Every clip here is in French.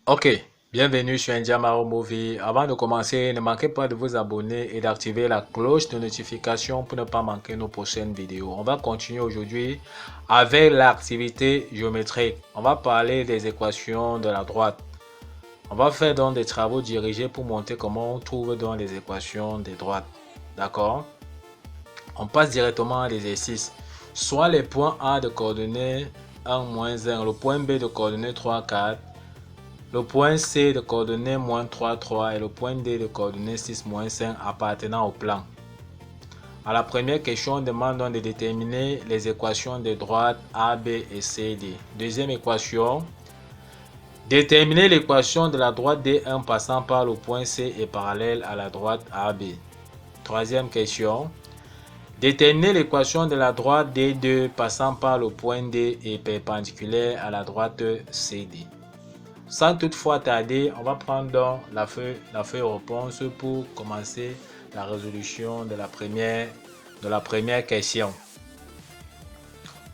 Ok, bienvenue sur Ndiamaro Movie. Avant de commencer, ne manquez pas de vous abonner et d'activer la cloche de notification pour ne pas manquer nos prochaines vidéos. On va continuer aujourd'hui avec l'activité géométrique. On va parler des équations de la droite. On va faire donc des travaux dirigés pour montrer comment on trouve dans les équations des droites. D'accord? On passe directement à l'exercice. Soit les points A de coordonnées 1, 1, le point B de coordonnées 3, 4, le point C de coordonnées -3, 3 et le point D de coordonnées 6, 5 appartenant au plan. À la première question, on demande de déterminer les équations des droites A, B et C, D. Deuxième équation, déterminer l'équation de la droite D1 passant par le point C et parallèle à la droite AB. Troisième question, déterminer l'équation de la droite D2 passant par le point D et perpendiculaire à la droite CD. Sans toutefois tarder, on va prendre donc la feuille réponse pour commencer la résolution de la première question.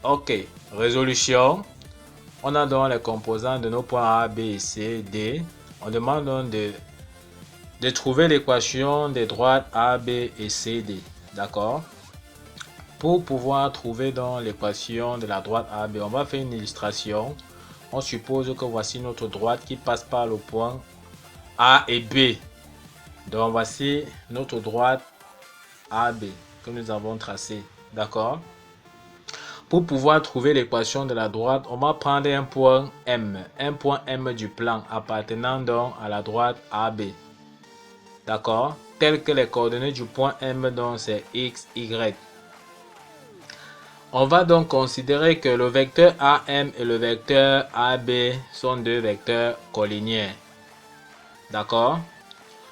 Ok, résolution. On a donc les composants de nos points A, B, C, D. On demande donc de trouver l'équation des droites A, B et C, D. D'accord? Pour pouvoir trouver donc l'équation de la droite A, B, on va faire une illustration. On suppose que voici notre droite qui passe par le point A et B. Donc voici notre droite AB que nous avons tracée. D'accord? Pour pouvoir trouver l'équation de la droite, on va prendre un point M du plan appartenant donc à la droite AB. D'accord? Tel que les coordonnées du point M, donc c'est X, Y. On va donc considérer que le vecteur AM et le vecteur AB sont deux vecteurs collinéaires. D'accord?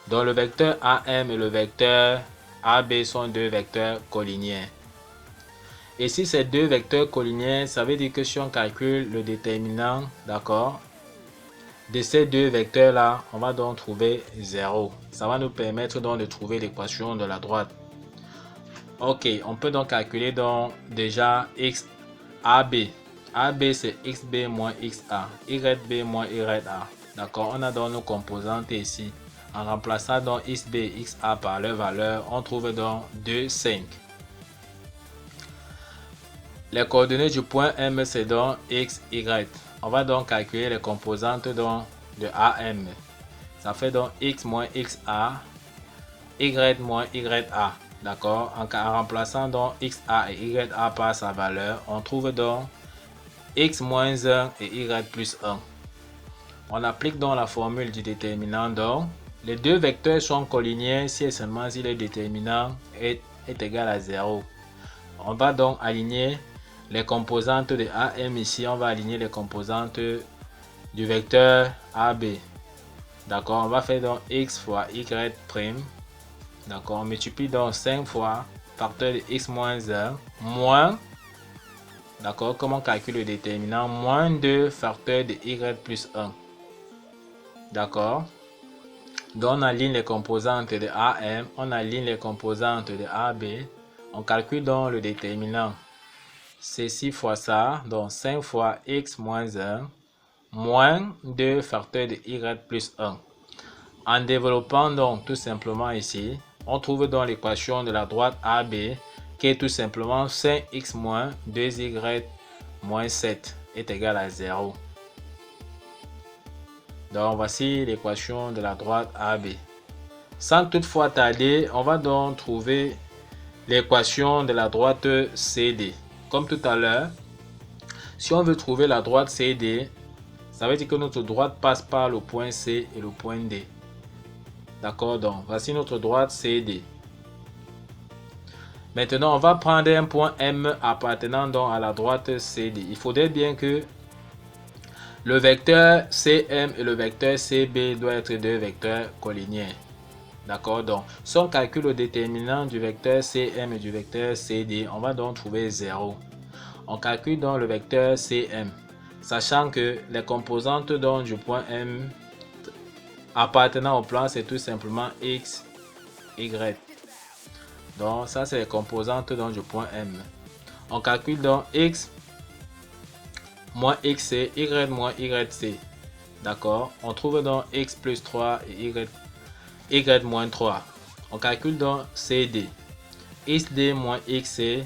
Donc le vecteur AM et le vecteur AB sont deux vecteurs collinéaires. Et si ces deux vecteurs collinéaires, ça veut dire que si on calcule le déterminant, d'accord, de ces deux vecteurs-là, on va donc trouver 0. Ça va nous permettre donc de trouver l'équation de la droite. Ok, on peut donc calculer donc déjà XAB. AB c'est XB moins XA, YB moins YA. D'accord, on a donc nos composantes ici. En remplaçant donc XB et XA par leur valeur, on trouve donc 2, 5. Les coordonnées du point M c'est donc X, Y. On va donc calculer les composantes donc de AM. Ça fait donc X moins XA, Y moins YA. D'accord? En remplaçant donc XA et YA par sa valeur, on trouve donc X moins 1 et Y plus 1. On applique donc la formule du déterminant donc. Les deux vecteurs sont collinéaires si et seulement si le déterminant est égal à 0. On va donc aligner les composantes de AM ici. On va aligner les composantes du vecteur AB. D'accord? On va faire donc X fois Y prime. D'accord, on multiplie donc 5 fois facteur de x moins 1 moins, d'accord, comme on calcule le déterminant, moins 2 facteur de y plus 1. D'accord, donc on aligne les composantes de AM, on aligne les composantes de AB, on calcule donc le déterminant. C'est 6 fois ça, donc 5 fois x moins 1 moins 2 facteur de y plus 1. En développant donc tout simplement ici, on trouve donc l'équation de la droite AB qui est tout simplement 5x moins 2y moins 7 est égal à 0. Donc voici l'équation de la droite AB. Sans toutefois tarder, on va donc trouver l'équation de la droite CD. Comme tout à l'heure, si on veut trouver la droite CD, ça veut dire que notre droite passe par le point C et le point D. D'accord, donc voici notre droite CD. Maintenant, on va prendre un point M appartenant donc à la droite CD. Il faudrait bien que le vecteur CM et le vecteur CB doivent être deux vecteurs collinéaires. D'accord, donc si on calcule le déterminant du vecteur CM et du vecteur CD, on va donc trouver 0. On calcule donc le vecteur CM, sachant que les composantes donc du point M appartenant au plan, c'est tout simplement X, Y. Donc ça c'est les composantes donc du point M. On calcule donc X moins XC, Y moins YC. D'accord. On trouve donc x plus 3 et y moins 3. On calcule donc CD. XD moins XC,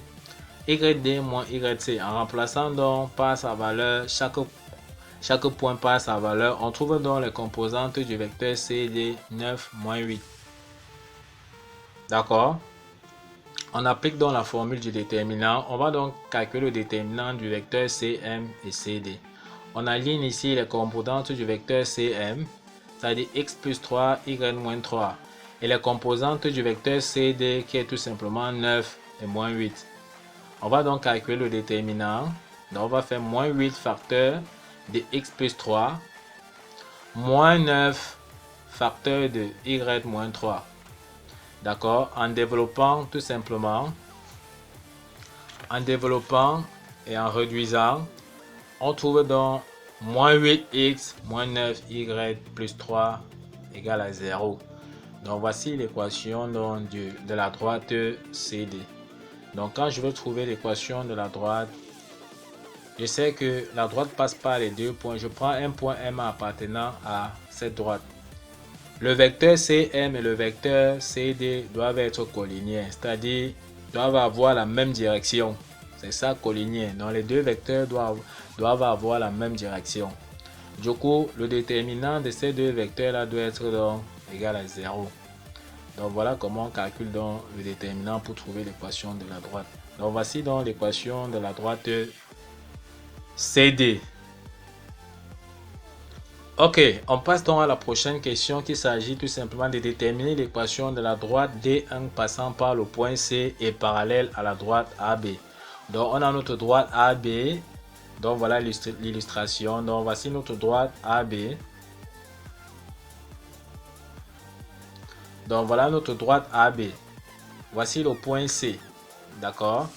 YD moins YC. En remplaçant donc par sa valeur, chaque point par sa valeur, on trouve donc les composantes du vecteur CD 9 moins 8. D'accord. On applique donc la formule du déterminant. On va donc calculer le déterminant du vecteur CM et CD. On aligne ici les composantes du vecteur CM, c'est-à-dire x plus 3, y moins 3. Et les composantes du vecteur CD qui est tout simplement 9 et moins 8. On va donc calculer le déterminant. Donc on va faire moins 8 facteur de x plus 3, moins 9 facteur de y moins 3. D'accord, en développant tout simplement, et en réduisant, on trouve donc moins 8x moins 9y plus 3 égale à 0. Donc voici l'équation de la droite CD. Donc quand je veux trouver l'équation de la droite, je sais que la droite passe par les deux points. Je prends un point M appartenant à cette droite. Le vecteur CM et le vecteur CD doivent être collinéaires, c'est-à-dire doivent avoir la même direction. C'est ça, collinéaire. Donc les deux vecteurs doivent avoir la même direction. Du coup, le déterminant de ces deux vecteurs-là doit être donc égal à 0. Donc voilà comment on calcule donc le déterminant pour trouver l'équation de la droite. Donc voici donc l'équation de la droite CD. Ok, on passe donc à la prochaine question qui s'agit tout simplement de déterminer l'équation de la droite D1 passant par le point C et parallèle à la droite AB. Donc on a notre droite AB. Donc voilà l'illustration. Donc voici notre droite AB. Donc voilà notre droite AB. Voici le point C. D'accord.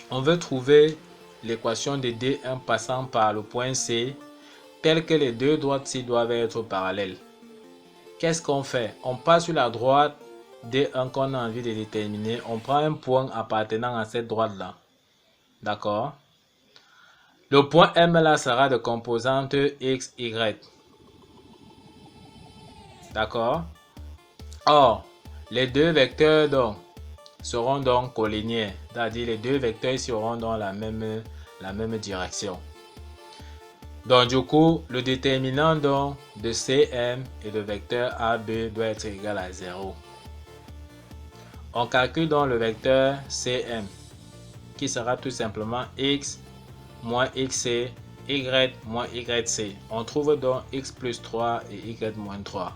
On veut trouver l'équation de D1 passant par le point C tel que les deux droites-ci doivent être parallèles. Qu'est-ce qu'on fait? On passe sur la droite D1 qu'on a envie de déterminer. On prend un point appartenant à cette droite-là. D'accord? Le point M là sera de composante X, Y. D'accord? Or, les deux vecteurs donc seront donc collinéaires. C'est-à-dire les deux vecteurs seront dans la même direction. Donc du coup, le déterminant donc de CM et le vecteur AB doit être égal à 0. On calcule donc le vecteur CM qui sera tout simplement X moins XC, Y moins YC. On trouve donc X plus 3 et Y moins 3.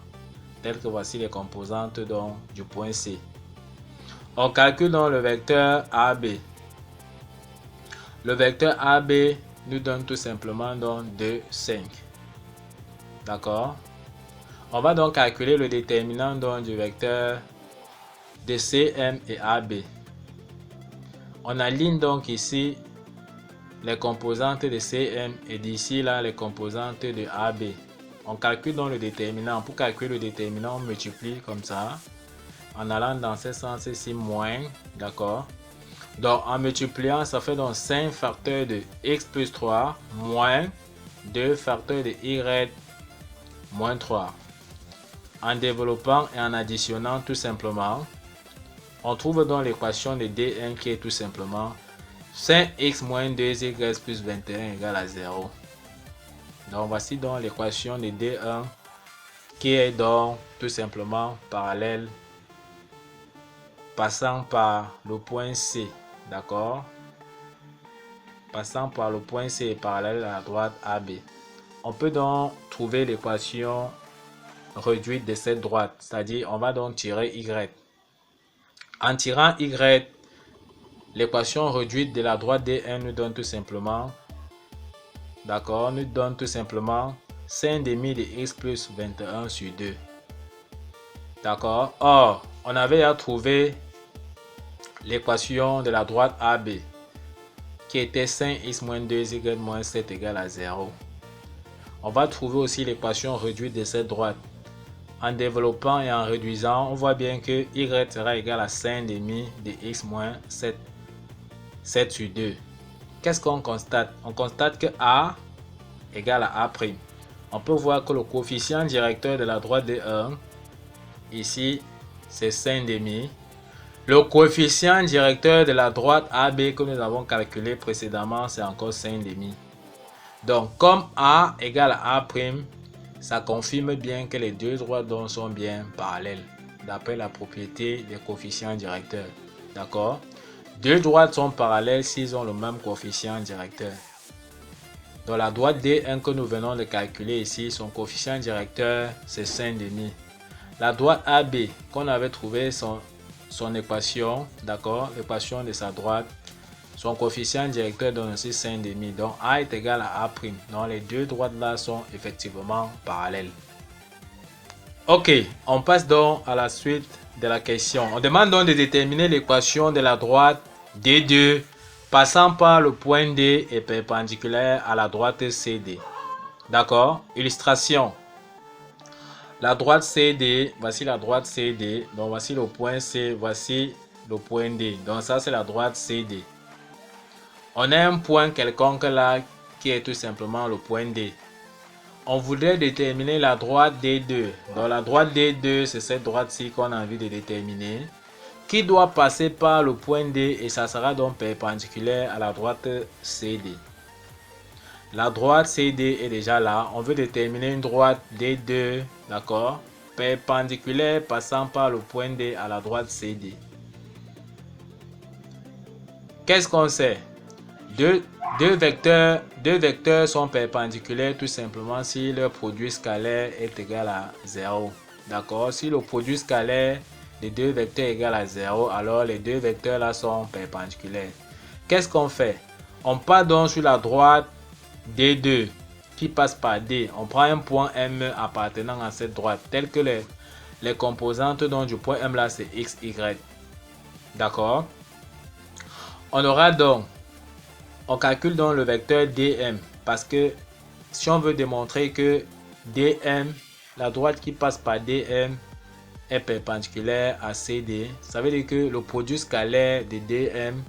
Telles que voici les composantes donc du point C. On calcule donc le vecteur AB. Le vecteur AB nous donne tout simplement donc 2, 5. D'accord? On va donc calculer le déterminant donc du vecteur de CM et AB. On aligne donc ici les composantes de CM et d'ici là les composantes de AB. On calcule donc le déterminant. Pour calculer le déterminant, on multiplie comme ça. En allant dans ce sens ici, moins. D'accord? Donc en multipliant, ça fait donc 5 facteurs de x plus 3 moins 2 facteurs de y moins 3. En développant et en additionnant tout simplement, on trouve donc l'équation de D1 qui est tout simplement 5x moins 2y plus 21 égale à 0. Donc voici donc l'équation de D1 qui est donc tout simplement parallèle passant par le point C. D'accord? Passant par le point C parallèle à la droite AB. On peut donc trouver l'équation réduite de cette droite, c'est-à-dire on va donc tirer Y. En tirant Y, l'équation réduite de la droite D1 nous donne tout simplement, d'accord, nous donne tout simplement 5 demi de x plus 21 sur 2. D'accord? Or, on avait à trouver l'équation de la droite AB qui était 5x moins 2y moins 7 égale à 0. On va trouver aussi l'équation réduite de cette droite. En développant et en réduisant, on voit bien que y sera égal à 5 demi de x moins 7 sur 2. Qu'est-ce qu'on constate? On constate que a égale à a'. on peut voir que le coefficient directeur de la droite D1, ici, c'est 5,5. Le coefficient directeur de la droite AB que nous avons calculé précédemment, c'est encore 5,5. Donc, comme A égale à A', ça confirme bien que les deux droites donc sont bien parallèles, d'après la propriété des coefficients directeurs. D'accord? Deux droites sont parallèles s'ils ont le même coefficient directeur. Donc, la droite D1 que nous venons de calculer ici, son coefficient directeur, c'est 5,5. La droite AB, qu'on avait trouvé son équation, d'accord, l'équation de sa droite, son coefficient directeur donne aussi 5,5. Donc A est égal à A'. Donc les deux droites là sont effectivement parallèles. Ok, on passe donc à la suite de la question. On demande donc de déterminer l'équation de la droite D2 passant par le point D et perpendiculaire à la droite CD. D'accord? Illustration. La droite CD, voici la droite CD. Donc voici le point C, voici le point D. Donc ça c'est la droite CD. On a un point quelconque là qui est tout simplement le point D. On voudrait déterminer la droite D2. Donc la droite D2 c'est cette droite-ci qu'on a envie de déterminer, qui doit passer par le point D et ça sera donc perpendiculaire à la droite CD. La droite CD est déjà là. On veut déterminer une droite D2, d'accord, perpendiculaire passant par le point D à la droite CD. Qu'est-ce qu'on sait? Deux vecteurs sont perpendiculaires tout simplement si leur produit scalaire est égal à 0. D'accord? Si le produit scalaire des deux vecteurs est égal à 0, alors les deux vecteurs là sont perpendiculaires. Qu'est-ce qu'on fait? On part donc sur la droite D2 qui passe par D. On prend un point M appartenant à cette droite, tel que les composantes donc du point M là c'est X, Y. D'accord? On calcule donc le vecteur DM parce que si on veut démontrer que DM, la droite qui passe par DM est perpendiculaire à CD, ça veut dire que le produit scalaire de DM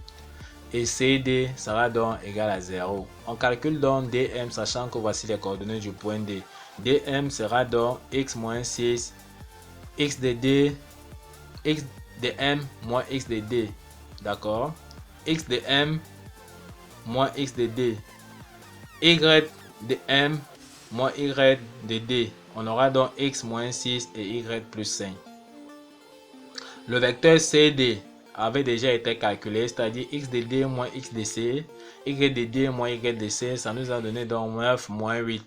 et CD sera donc égal à 0. On calcule donc DM sachant que voici les coordonnées du point D. DM sera donc x moins 6, x de D, x de M moins x de D. D'accord? X de M moins x de D, y de M moins y de D. On aura donc x moins 6 et y plus 5. Le vecteur CD avait déjà été calculé, c'est-à-dire x de D moins x de C, y de D moins y de C, ça nous a donné donc 9 moins 8.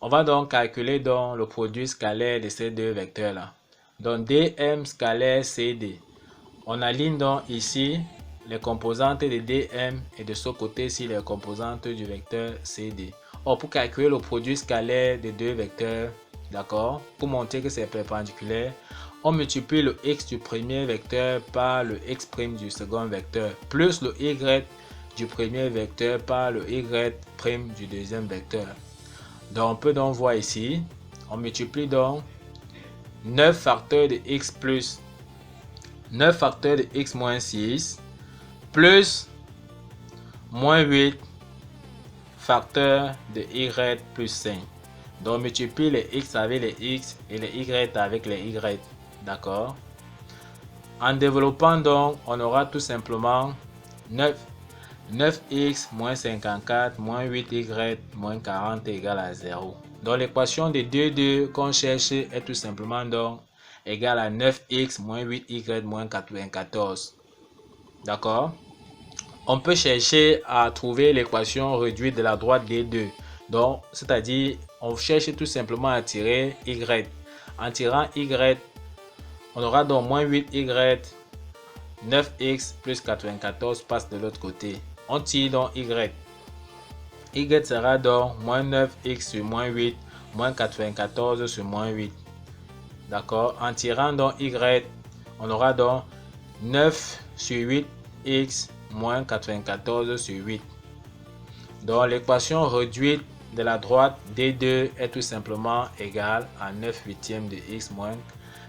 On va donc calculer donc le produit scalaire de ces deux vecteurs-là. Donc DM scalaire CD. On aligne donc ici les composantes de DM et de ce côté-ci les composantes du vecteur CD. Or, pour calculer le produit scalaire des deux vecteurs, d'accord, pour montrer que c'est perpendiculaire, on multiplie le x du premier vecteur par le x' du second vecteur, plus le y du premier vecteur par le y' du deuxième vecteur. Donc, on peut donc voir ici, on multiplie donc 9 facteurs de x plus 9 facteurs de x moins 6 plus moins 8 facteurs de y plus 5. Donc, on multiplie les x avec les x et les y avec les y. D'accord? En développant donc, on aura tout simplement 9x moins 54 moins 8y moins 40 égale à 0. Donc, l'équation de 2 qu'on cherche est tout simplement donc égale à 9x moins 8y moins 94. D'accord? On peut chercher à trouver l'équation réduite de la droite D2. Donc, c'est-à-dire, on cherche tout simplement à tirer y. En tirant y, on aura donc moins 8y, 9x plus 94 passe de l'autre côté. On tire donc y. Y sera donc moins 9x sur moins 8, moins 94 sur moins 8. D'accord? En tirant donc y, on aura donc 9 sur 8x moins 94 sur 8. Donc l'équation réduite de la droite D2 est tout simplement égale à 9 huitièmes de x moins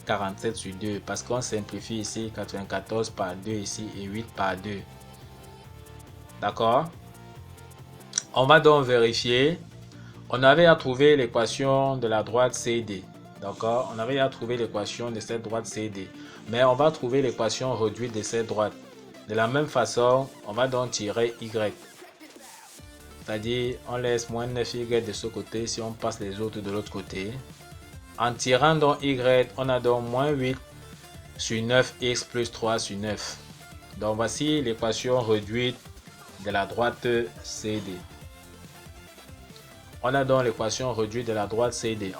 47 sur 2. Parce qu'on simplifie ici 94 par 2 ici et 8 par 2. D'accord? On va donc vérifier. On avait à trouver l'équation de la droite CD. D'accord? On avait à trouver l'équation de cette droite CD. Mais on va trouver l'équation réduite de cette droite. De la même façon, on va donc tirer Y. C'est-à-dire, on laisse moins 9Y de ce côté si on passe les autres de l'autre côté. En tirant donc Y, on a donc moins 8 sur 9x plus 3 sur 9. Donc voici l'équation réduite de la droite CD. On a donc l'équation réduite de la droite CD.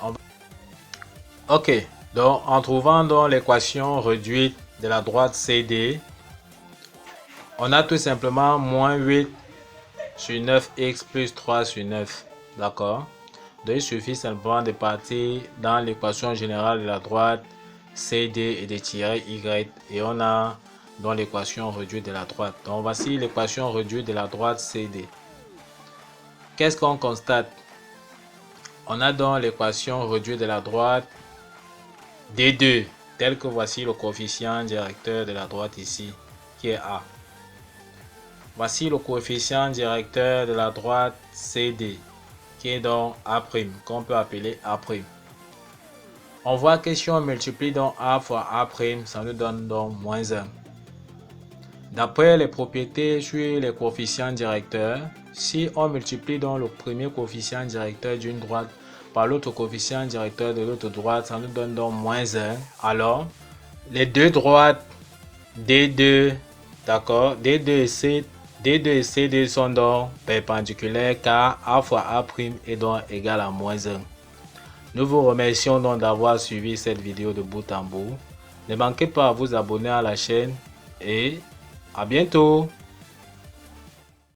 Ok, donc en trouvant donc l'équation réduite de la droite CD, on a tout simplement moins 8 sur 9x plus 3 sur 9. D'accord? Donc il suffit simplement de partir dans l'équation générale de la droite CD et de tirer Y. Et on a donc l'équation réduite de la droite. Donc voici l'équation réduite de la droite CD. Qu'est-ce qu'on constate? On a donc l'équation réduite de la droite D2, tel que voici le coefficient directeur de la droite ici, qui est A. Voici le coefficient directeur de la droite CD, qui est donc A', qu'on peut appeler A'. On voit que si on multiplie donc A fois A', ça nous donne donc moins 1. D'après les propriétés sur les coefficients directeurs, si on multiplie donc le premier coefficient directeur d'une droite par l'autre coefficient directeur de l'autre droite, ça nous donne donc moins 1. Alors, les deux droites D2, d'accord, D2 et CD sont donc perpendiculaires car A fois A' est donc égal à moins 1. Nous vous remercions donc d'avoir suivi cette vidéo de bout en bout. Ne manquez pas à vous abonner à la chaîne et à bientôt.